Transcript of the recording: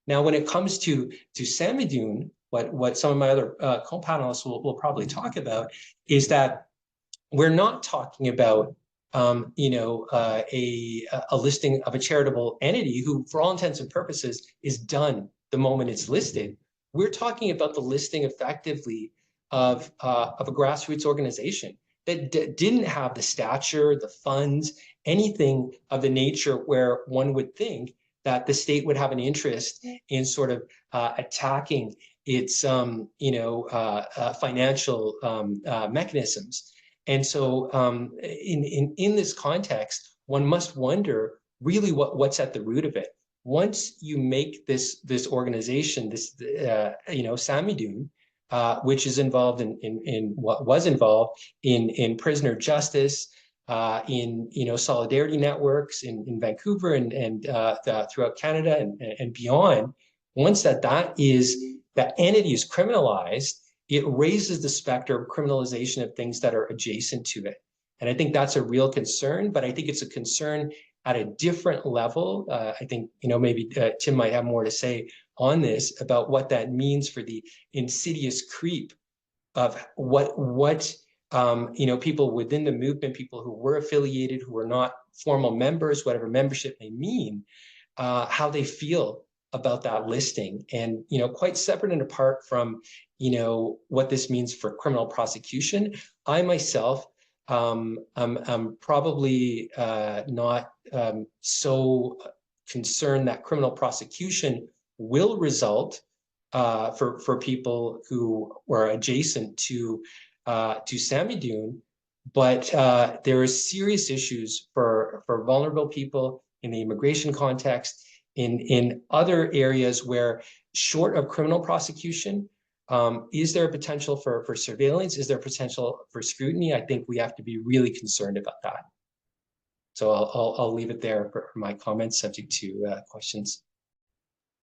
Now, when it comes to Samidoun, what some of my other co-panelists will probably talk about is that we're not talking about a listing of a charitable entity who, for all intents and purposes, is done the moment it's listed. We're talking about the listing effectively of a grassroots organization that didn't have the stature, the funds, anything of the nature where one would think that the state would have an interest in sort of attacking its financial mechanisms. And so in this context, one must wonder really what's at the root of it. Once you make this organization, this Samidoun, which is involved in what was involved in prisoner justice, in solidarity networks in Vancouver and throughout Canada and beyond. Once that entity is criminalized, it raises the specter of criminalization of things that are adjacent to it. And I think that's a real concern, but I think it's a concern at a different level. I think, maybe Tim might have more to say on this about what that means for the insidious creep of what people within the movement, people who were affiliated, who were not formal members, whatever membership may mean, how they feel about that listing. And, quite separate and apart from, what this means for criminal prosecution, I myself, I'm probably not so concerned that criminal prosecution will result for people who were adjacent to Samidoun, but there are serious issues for vulnerable people in the immigration context, in other areas where, short of criminal prosecution, is there a potential for surveillance? Is there potential for scrutiny? I think we have to be really concerned about that. So I'll leave it there for my comments, subject to questions.